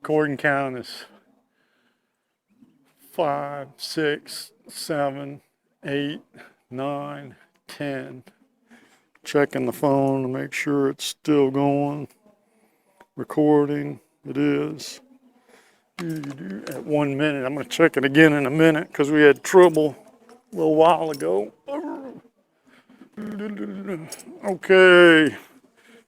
Cord count is 5, 6, 7, 8, 9, 10. Checking the phone to make sure it's still going. Recording. It is. At 1 minute. I'm going to check it again in a minute because we had trouble a little while ago. Okay.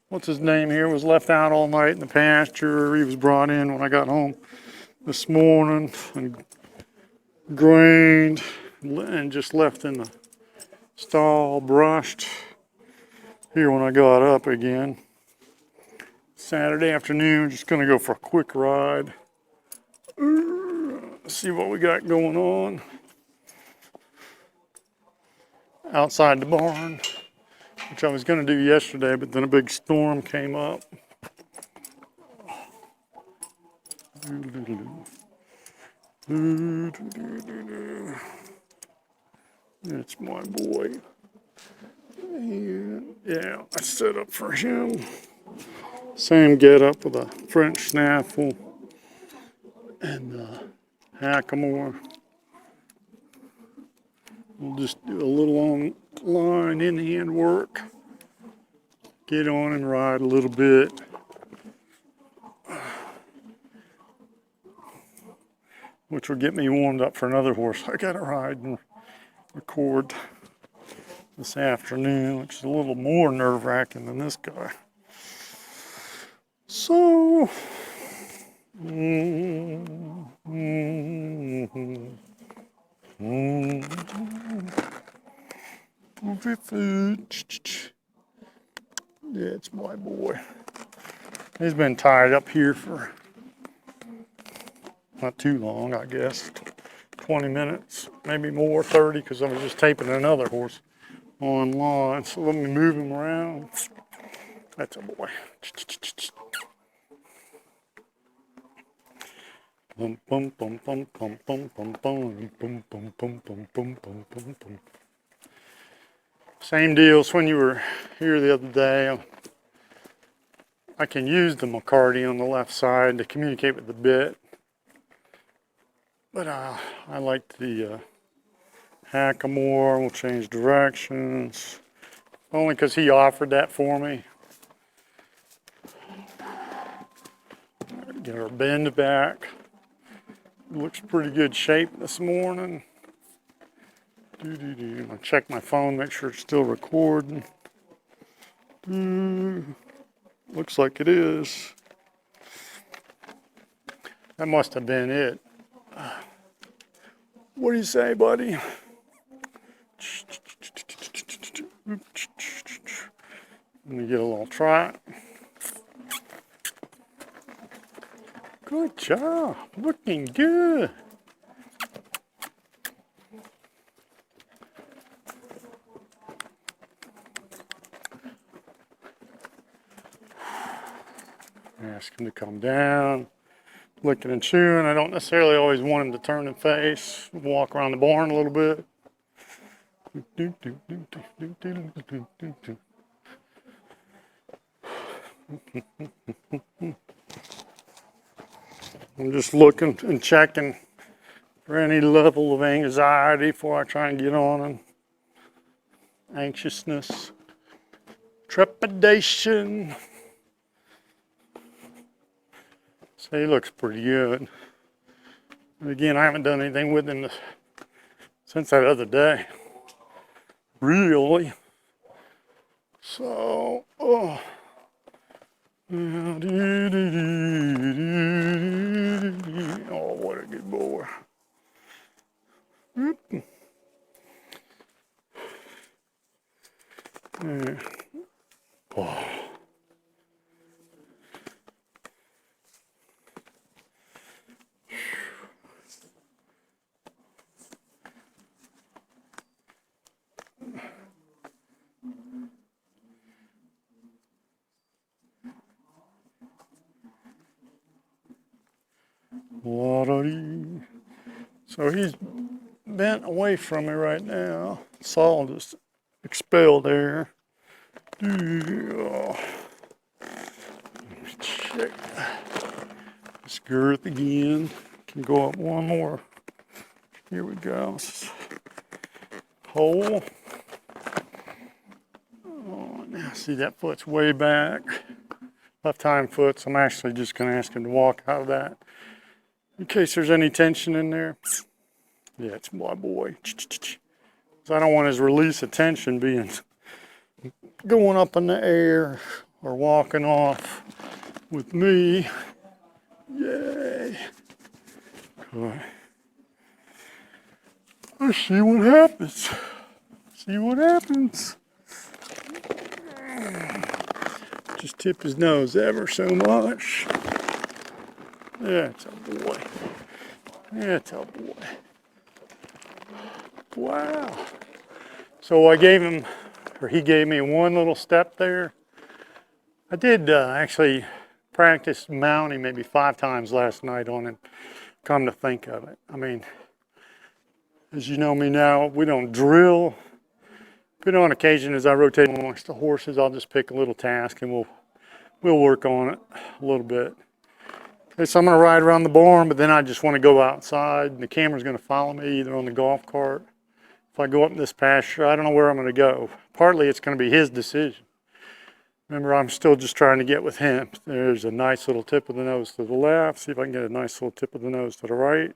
What's his name here? Was left out all night in the pasture. He was brought in when I got home this morning and grained and just left in the stall, brushed here when I got up again. Saturday afternoon, just gonna go for a quick ride. See what we got going on outside the barn, which I was gonna do yesterday, but then a big storm came up. That's my boy. And yeah, I set up for him. Same get up with a French snaffle and hackamore. We'll just do a little online in-hand work. Get on and ride a little bit. Which will get me warmed up for another horse I gotta ride and record this afternoon, which is a little more nerve-wracking than this guy. So, yeah, it's my boy. He's been tied up here for not too long, I guess. 20 minutes, maybe more, 30, because I was just taping another horse online. So let me move him around. That's a boy. Bum bum bum bum bum bum bum bum bum bum bum bum bum bum bum. Same deal as when you were here the other day. I can use the McCarty on the left side to communicate with the bit, but I like the hackamore. We'll change directions, only because he offered that for me. Get our bend back. Looks pretty good shape this morning. I'm gonna check my phone, make sure it's still recording. Looks like it is. That must have been it. What do you say, buddy? Let me get a little trot. Good job, looking good. Ask him to come down, licking and chewing. I don't necessarily always want him to turn and face, walk around the barn a little bit. I'm just looking and checking for any level of anxiety before I try and get on him. Anxiousness, trepidation. So he looks pretty good. And again, I haven't done anything with him since that other day. Really. So, oh, what a good boy. Oh. So he's bent away from me right now. Saw just expelled air. Check this girth again. Can go up one more. Here we go. Hole. Oh, now see that foot's way back. Left hind foot, so I'm actually just going to ask him to walk out of that in case there's any tension in there. Yeah, it's my boy. So I don't want his release of tension being going up in the air or walking off with me. Yay. Okay. Let's see what happens. See what happens. Just tip his nose ever so much. That's a boy. That's a boy. Wow. So I gave him, or he gave me one little step there. I did actually practice mounting maybe 5 times last night on him, come to think of it. I mean, as you know me now, we don't drill. But on occasion, as I rotate amongst the horses, I'll just pick a little task and we'll work on it a little bit. Okay, so I'm going to ride around the barn, but then I just want to go outside, and the camera's going to follow me either on the golf cart. If I go up in this pasture, I don't know where I'm going to go. Partly, it's going to be his decision. Remember, I'm still just trying to get with him. There's a nice little tip of the nose to the left. See if I can get a nice little tip of the nose to the right.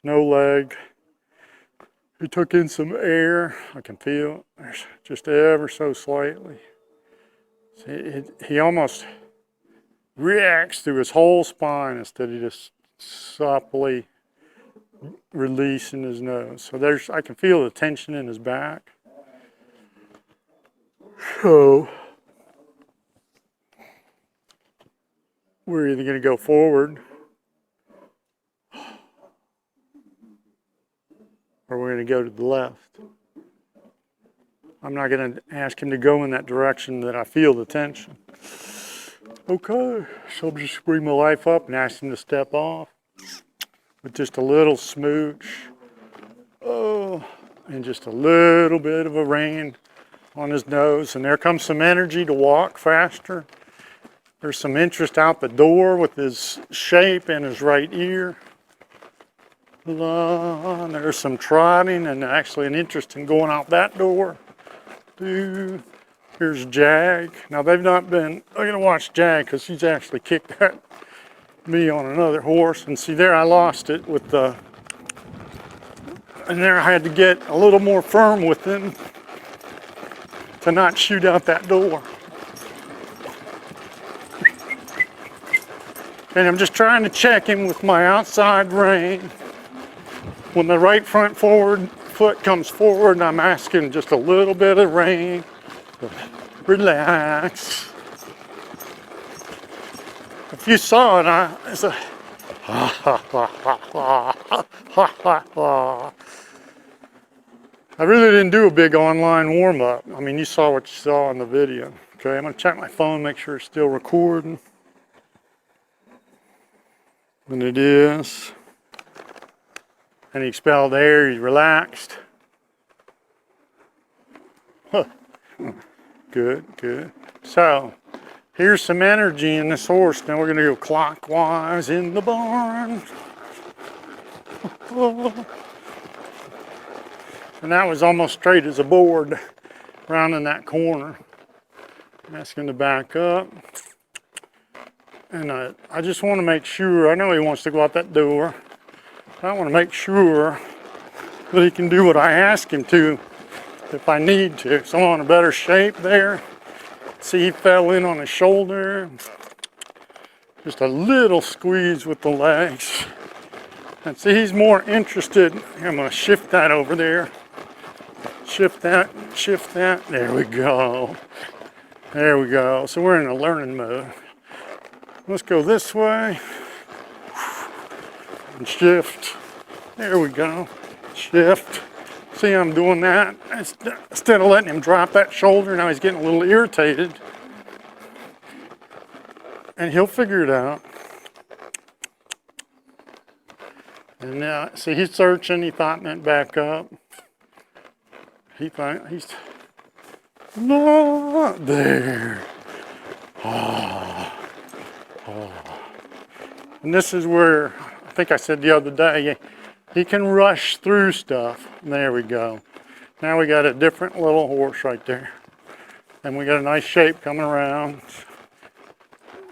No leg. He took in some air. I can feel it. There's just ever so slightly. See, he almost reacts through his whole spine instead of just softly releasing his nose. So I can feel the tension in his back. So we're either going to go forward or we're going to go to the left. I'm not going to ask him to go in that direction that I feel the tension. Okay, so I'm just bring my life up and ask him to step off with just a little smooch. Oh, and just a little bit of a rein on his nose. And there comes some energy to walk faster. There's some interest out the door with his shape and his right ear. And there's some trotting and actually an interest in going out that door. Here's Jag. Now they've not been, I'm going to watch Jag because he's actually kicked at me on another horse. And see there I lost it with the, and there I had to get a little more firm with him to not shoot out that door. And I'm just trying to check him with my outside rein. When the right front forward foot comes forward, I'm asking just a little bit of rein. Relax. If you saw it, it's a I really didn't do a big online warm-up. I mean, you saw what you saw in the video. Okay, I'm gonna check my phone, make sure it's still recording. And it is. And he expelled air, he's relaxed. Huh. Good, good. So, here's some energy in this horse. Now we're gonna go clockwise in the barn. And that was almost straight as a board, rounding that corner. I'm asking to back up. And I just want to make sure, I know he wants to go out that door. I want to make sure that he can do what I ask him to if I need to. So I'm in a better shape there. See, he fell in on his shoulder. Just a little squeeze with the legs. And see, he's more interested. I'm going to shift that over there. Shift that, shift that. There we go. There we go. So we're in a learning mode. Let's go this way. And shift. There we go. Shift. See, I'm doing that. Instead of letting him drop that shoulder, now he's getting a little irritated. And he'll figure it out. And now, see, he's searching. He thought it meant back up. He's not there. Oh. And this is where, I think I said the other day, he can rush through stuff. There we go. Now we got a different little horse right there. And we got a nice shape coming around.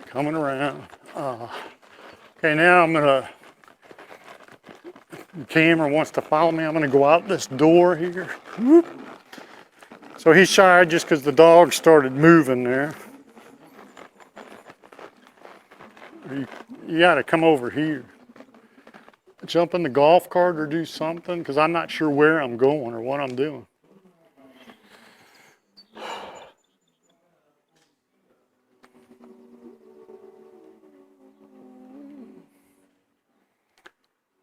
Coming around. Okay, now I'm gonna, the camera wants to follow me. I'm gonna go out this door here. Whoop. So he's shy just because the dog started moving there. You gotta come over here. Jump in the golf cart or do something, because I'm not sure where I'm going or what I'm doing.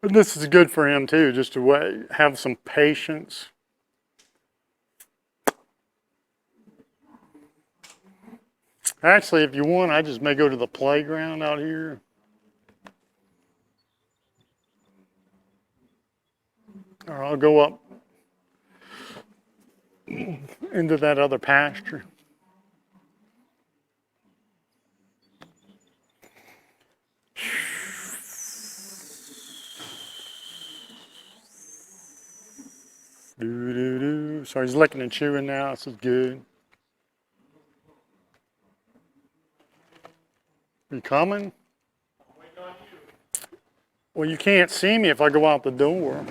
But this is good for him too, just to have some patience. Actually, if you want, I just may go to the playground out here. Or I'll go up into that other pasture. Doo-doo-doo. So he's licking and chewing now. This is good. You coming? Well, you can't see me if I go out the door.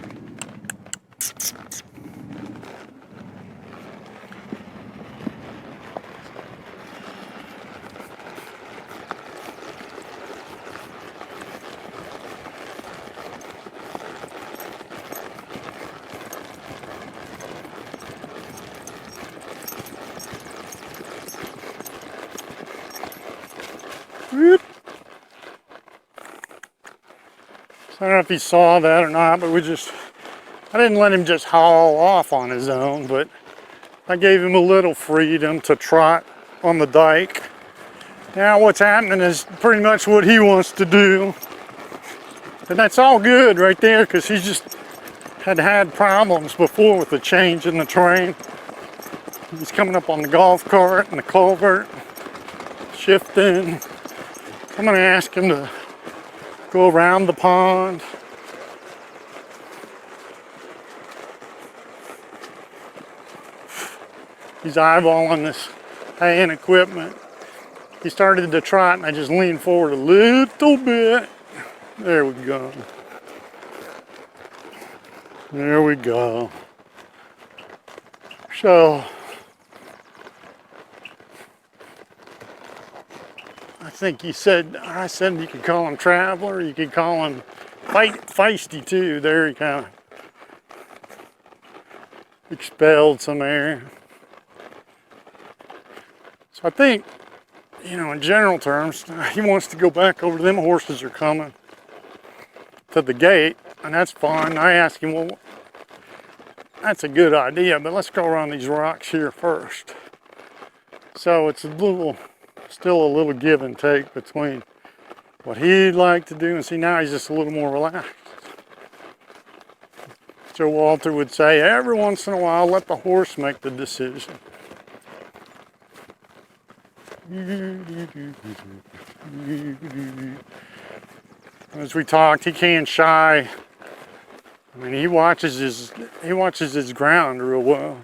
Whoop. So I don't know if he saw that or not, but I didn't let him just haul off on his own, but I gave him a little freedom to trot on the dike. Now what's happening is pretty much what he wants to do. And that's all good right there, because he just had problems before with the change in the terrain. He's coming up on the golf cart and the culvert, shifting. I'm going to ask him to go around the pond. He's eyeballing this hay and equipment. He started to trot and I just leaned forward a little bit. There we go. There we go. So, I think I said you could call him Traveler, you could call him Feisty too. There he kind of expelled some air. So I think, in general terms, he wants to go back over. Them horses are coming to the gate, and that's fine. I asked him, well, that's a good idea, but let's go around these rocks here first. So it's still a little give and take between what he'd like to do, and see, now he's just a little more relaxed. Joe Walter would say, every once in a while, let the horse make the decision. As we talked, he can't shy. I mean, he watches his ground real well.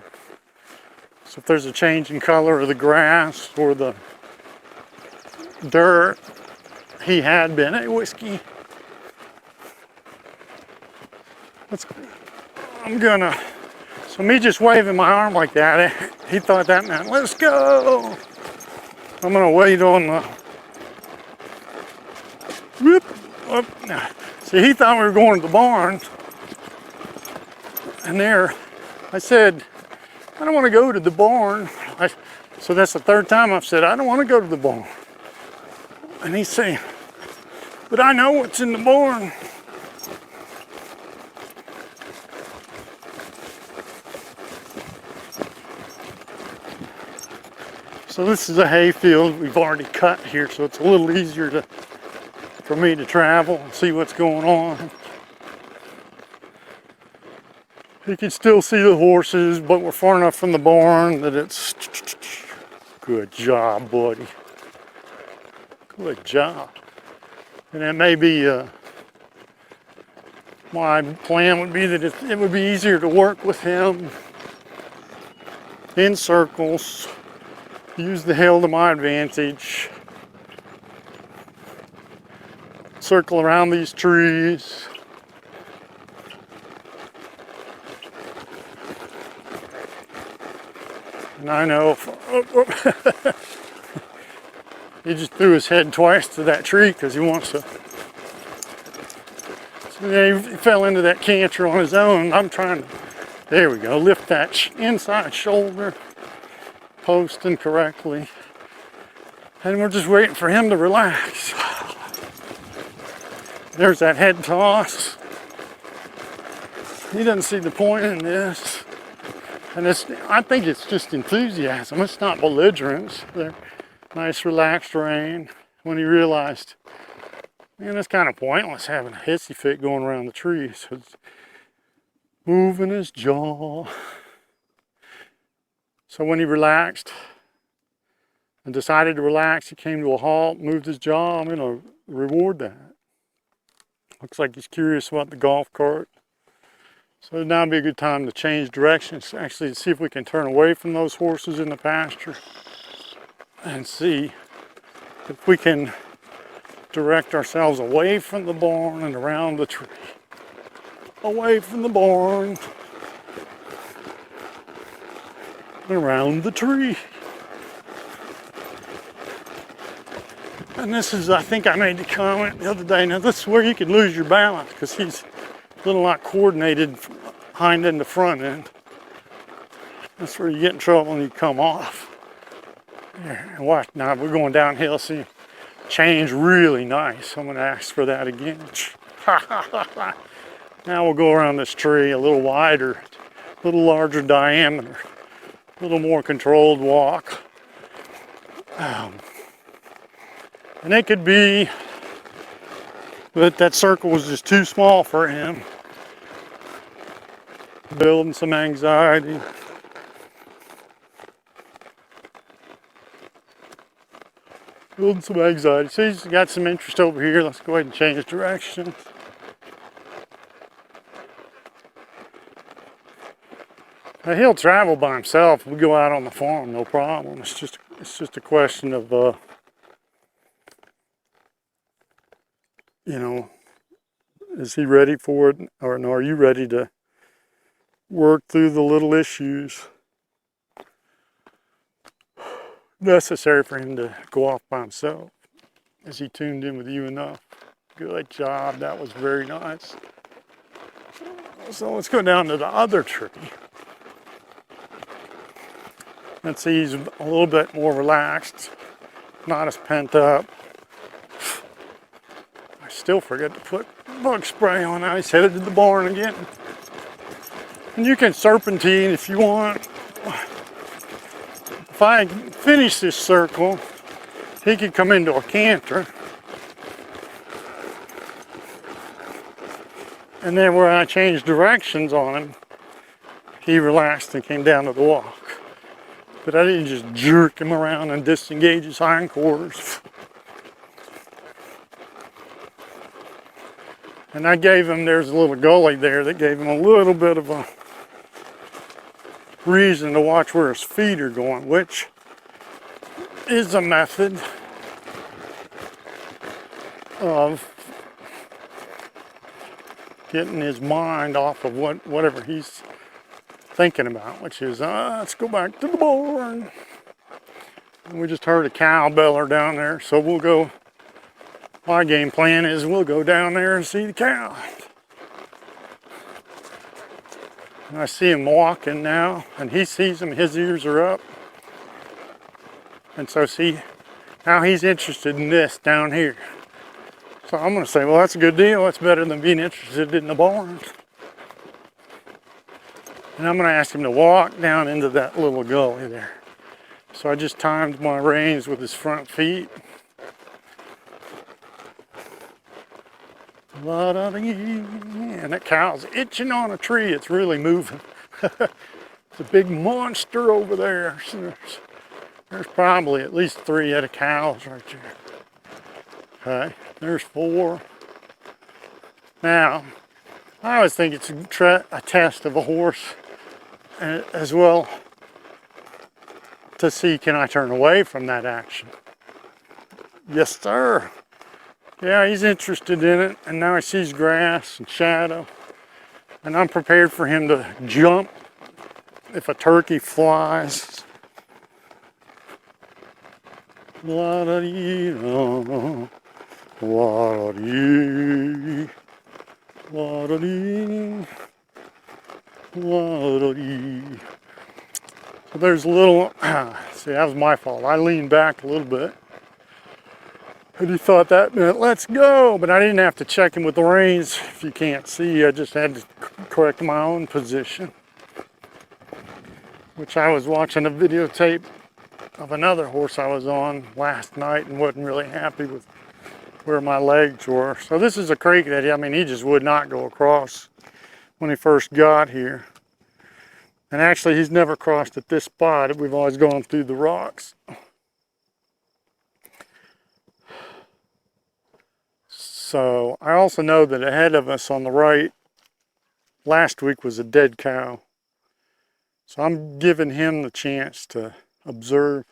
So if there's a change in color of the grass or the dirt, he had been. Hey, Whiskey. So me just waving my arm like that, he thought that meant, let's go. I'm gonna wait on the, whoop, up. See, he thought we were going to the barn. And there, I said, I don't want to go to the barn. So that's the third time I've said, I don't want to go to the barn. And he's saying, but I know what's in the barn. So this is a hay field we've already cut here, so it's a little easier for me to travel and see what's going on. You can still see the horses, but we're far enough from the barn that it's... Good job, buddy. Good job. And that may be my plan would be that it would be easier to work with him in circles, use the hill to my advantage, circle around these trees. And I know he just threw his head twice to that tree because he wants to. So then he fell into that canter on his own. I'm trying to, there we go, lift that inside shoulder, posting correctly. And we're just waiting for him to relax. There's that head toss. He doesn't see the point in this. And I think it's just enthusiasm. It's not belligerence. They're nice relaxed rein. When he realized, man, it's kind of pointless having a hissy fit going around the trees. So it's moving his jaw. So when he relaxed and decided to relax, he came to a halt, moved his jaw. I'm going to reward that. Looks like he's curious about the golf cart. So now would be a good time to change directions, actually see if we can turn away from those horses in the pasture and see if we can direct ourselves away from the barn and around the tree. Away from the barn and around the tree. And this is, I think I made the comment the other day, now this is where you can lose your balance because he's a little not coordinated hind end to front end. That's where you get in trouble and you come off. There, and watch, now we're going downhill, see, change really nice. I'm gonna ask for that again. Now we'll go around this tree a little wider, a little larger diameter, a little more controlled walk. And it could be that that circle was just too small for him. Building some anxiety. Building some anxiety. See, he's got some interest over here. Let's go ahead and change direction. Now, he'll travel by himself. We go out on the farm, no problem. It's just a question of you know, is he ready for it, or are you ready to work through the little issues necessary for him to go off by himself? Is he tuned in with you enough? Good job, that was very nice. So let's go down to the other tree. Let's see, he's a little bit more relaxed, not as pent up. I still forget to put bug spray on. Now he's headed to the barn again. And you can serpentine if you want. If I finish this circle, he could come into a canter. And then where I changed directions on him, he relaxed and came down to the walk. But I didn't just jerk him around and disengage his hindquarters. And I gave him, there's a little gully there that gave him a little bit of a reason to watch where his feet are going, which is a method of getting his mind off of whatever he's thinking about, which is, let's go back to the barn. And we just heard a cow beller down there, so we'll go, my game plan is we'll go down there and see the cow. And I see him walking now, and he sees him, his ears are up. And so see, now he's interested in this down here. So I'm gonna say, well, that's a good deal. That's better than being interested in the barn. And I'm going to ask him to walk down into that little gully there. So I just timed my reins with his front feet. And that cow's itching on a tree. It's really moving. It's a big monster over there. So there's probably at least 3 head of cows right there. Okay, there's 4. Now, I always think it's a test of a horse as well to see, can I turn away from that action? Yes, sir. Yeah, he's interested in it, and now he sees grass and shadow, and I'm prepared for him to jump if a turkey flies. La-da-dee-da, la-da-dee, la-da-dee, la-da-dee. So there's a little, see, that was my fault. I leaned back a little bit. And he thought that meant let's go, but I didn't have to check him with the reins. If you can't see, I just had to correct my own position, which I was watching a videotape of another horse I was on last night and wasn't really happy with where my legs were. So this is a creek that, I mean, he just would not go across when he first got here. And actually, he's never crossed at this spot. We've always gone through the rocks. So I also know that ahead of us on the right last week was a dead cow. So I'm giving him the chance to observe.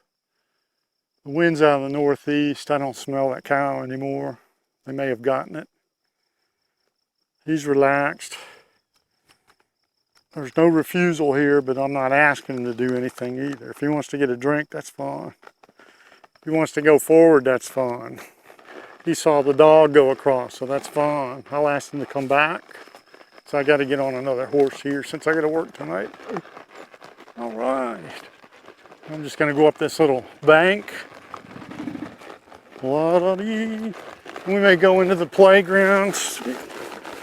The wind's out of the northeast. I don't smell that cow anymore. They may have gotten it. He's relaxed. There's no refusal here, but I'm not asking him to do anything either. If he wants to get a drink, that's fine. If he wants to go forward, that's fine. He saw the dog go across, so that's fine. I'll ask him to come back. So I got to get on another horse here since I got to work tonight. All right. I'm just going to go up this little bank. We may go into the playgrounds.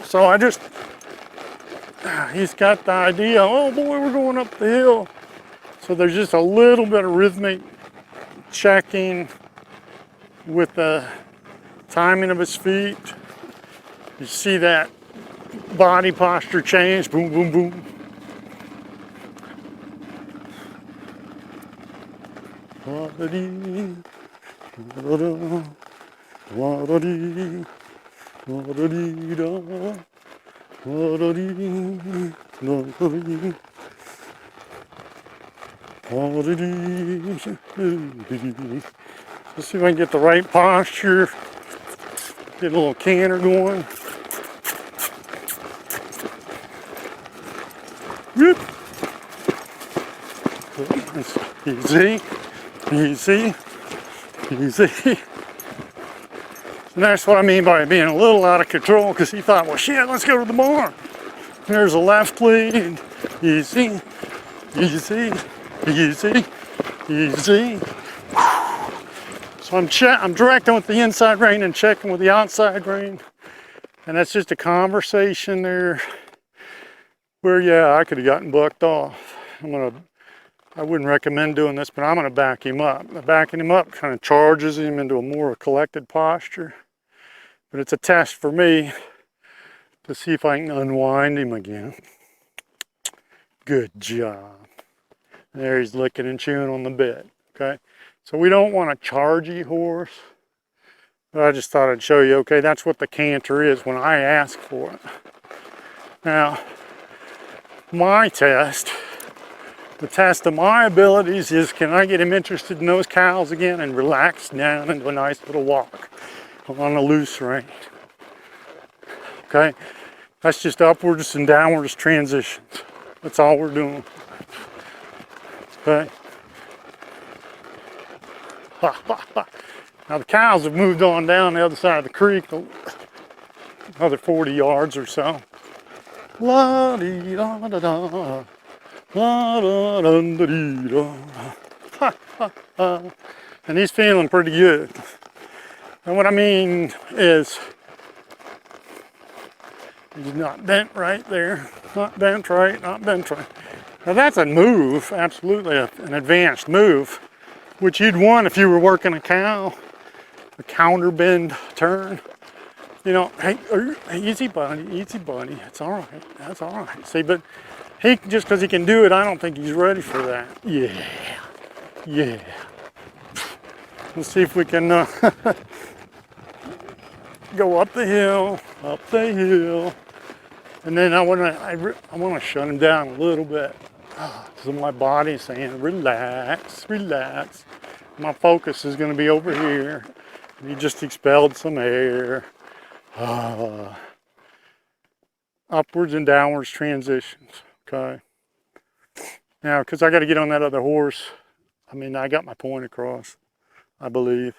So he's got the idea, oh boy, we're going up the hill. So there's just a little bit of rhythmic checking with the timing of his feet. You see that body posture change, boom, boom, boom. La-da-dee, la-da-da, la-da-dee, la-da-dee-da, la-da-dee, la-da-dee, la-da-dee. Let's see if I can get the right posture. Get a little canter going. Whoop. Easy, easy, easy. And that's what I mean by being a little out of control, because he thought, well, shit, let's go to the barn. There's a left lead. Easy, easy, easy, easy. So I'm directing with the inside rein and checking with the outside rein. And that's just a conversation there where, yeah, I could have gotten bucked off. I wouldn't recommend doing this, but I'm gonna back him up. Backing him up kind of charges him into a more collected posture. But it's a test for me to see if I can unwind him again. Good job. There he's licking and chewing on the bit, okay? So we don't want a chargy horse. But I just thought I'd show you, okay, that's what the canter is when I ask for it. Now, my test, the test of my abilities is, can I get him interested in those cows again and relax down into a nice little walk on a loose rein? Okay, that's just upwards and downwards transitions. That's all we're doing. Okay. Now the cows have moved on down the other side of the creek, another 40 yards or so. La dee da da da, la da da da dee da. Ha ha ha. And he's feeling pretty good. And what I mean is, he's not bent right there, not bent right, not bent right. Now that's a move, absolutely an advanced move, which you'd want if you were working a cow, a counter bend turn. You know, hey, easy buddy, it's all right, that's all right. See, but he, just because he can do it, I don't think he's ready for that. Yeah, yeah. Let's see if we can go up the hill, and then I want to shut him down a little bit. So my body's saying, relax, relax. My focus is going to be over here. You just expelled some air. Upwards and downwards transitions, okay? Now, because I got to get on that other horse, I got my point across, I believe.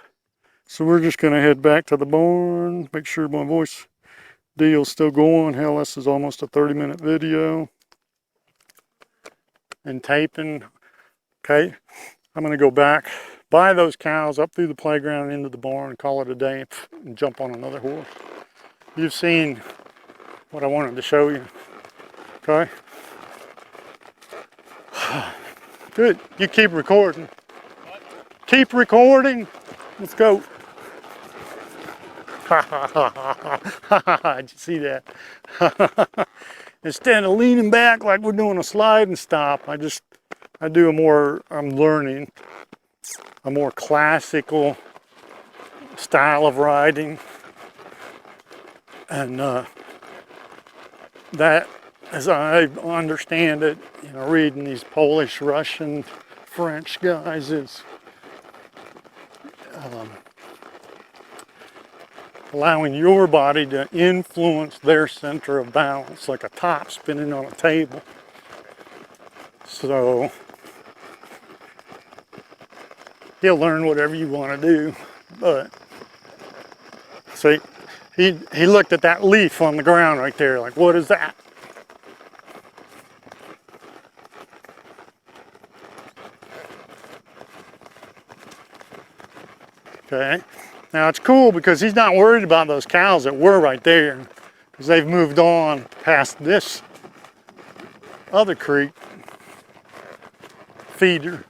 So we're just going to head back to the barn, make sure my voice deal's still going. Hell, this is almost a 30-minute video. And taping, okay? I'm going to go back, buy those cows up through the playground into the barn, call it a day, and jump on another horse. You've seen what I wanted to show you, okay? Good, you keep recording. Keep recording. Let's go. Did you see that? Instead of leaning back like we're doing a slide and stop, I'm learning a more classical style of riding. And that, as I understand it, reading these Polish, Russian, French guys, is allowing your body to influence their center of balance, like a top spinning on a table. So you'll learn whatever you want to do, but see, he looked at that leaf on the ground right there, like, what is that? Okay, now it's cool because he's not worried about those cows that were right there, because they've moved on past this other creek, feeder,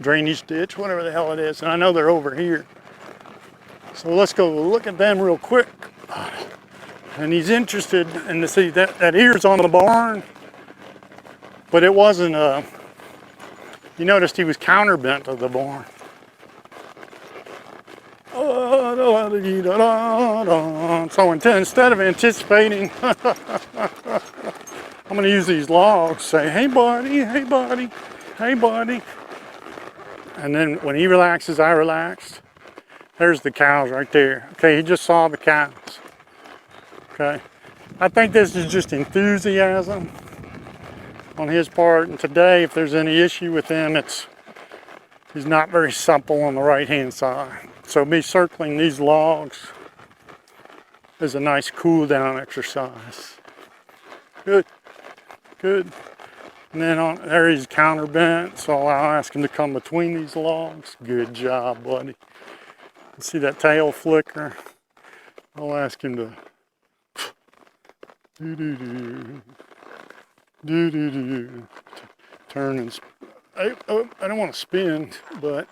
drainage ditch, whatever the hell it is, and I know they're over here. So let's go look at them real quick. And he's interested in to see that ear's on the barn, but it wasn't you noticed he was counterbent to the barn. So instead of anticipating, I'm going to use these logs, say, hey buddy, hey buddy, hey buddy. And then when he relaxes, I relax. There's the cows right there. Okay, he just saw the cows. Okay, I think this is just enthusiasm on his part. And today, if there's any issue with him, he's not very supple on the right-hand side. So me circling these logs is a nice cool down exercise. Good, good. And then there he's counterbent, so I'll ask him to come between these logs. Good job, buddy. See that tail flicker? I'll ask him to turn and I don't want to spin, but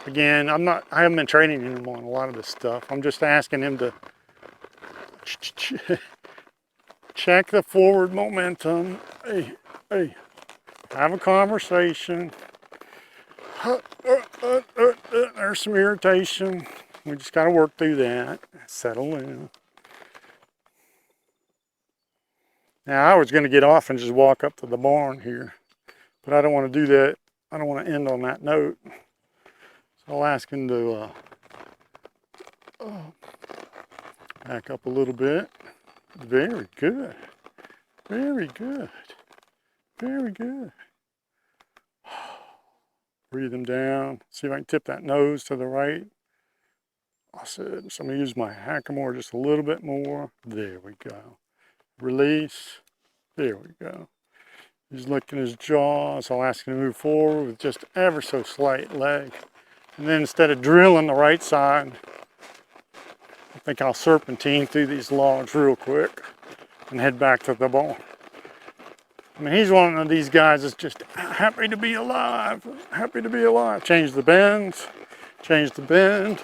again, I haven't been training him on a lot of this stuff. I'm just asking him to check the forward momentum. Hey, have a conversation. There's some irritation. We just got to work through that. Settle in. Now, I was going to get off and just walk up to the barn here, but I don't want to do that. I don't want to end on that note. So I'll ask him to back up a little bit. Very good. Very good. Very good. Breathe him down. See if I can tip that nose to the right. So I'm going to use my hackamore just a little bit more. There we go. Release. There we go. He's licking his jaw, so I'll ask him to move forward with just ever so slight leg. And then instead of drilling the right side, I think I'll serpentine through these logs real quick and head back to the barn. I mean, he's one of these guys that's just happy to be alive, happy to be alive. Change the bends, change the bend.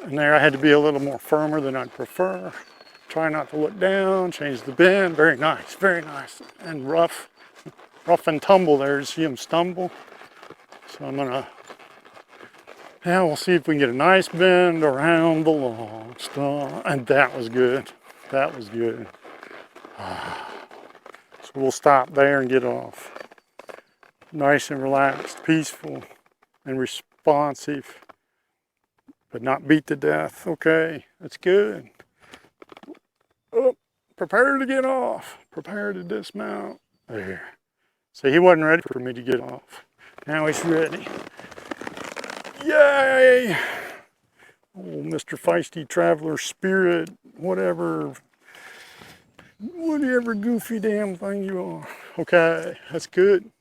And there I had to be a little more firmer than I'd prefer. Try not to look down, change the bend. Very nice, and rough and tumble there. You see him stumble. So I'm gonna Now we'll see if we can get a nice bend around the long stump. And that was good. That was good. So we'll stop there and get off. Nice and relaxed, peaceful and responsive, but not beat to death. Okay, that's good. Oh, prepare to get off. Prepare to dismount. There. See, he wasn't ready for me to get off. Now he's ready. Yay! Oh, Mr. Feisty Traveler Spirit, whatever goofy damn thing you are. Okay, that's good.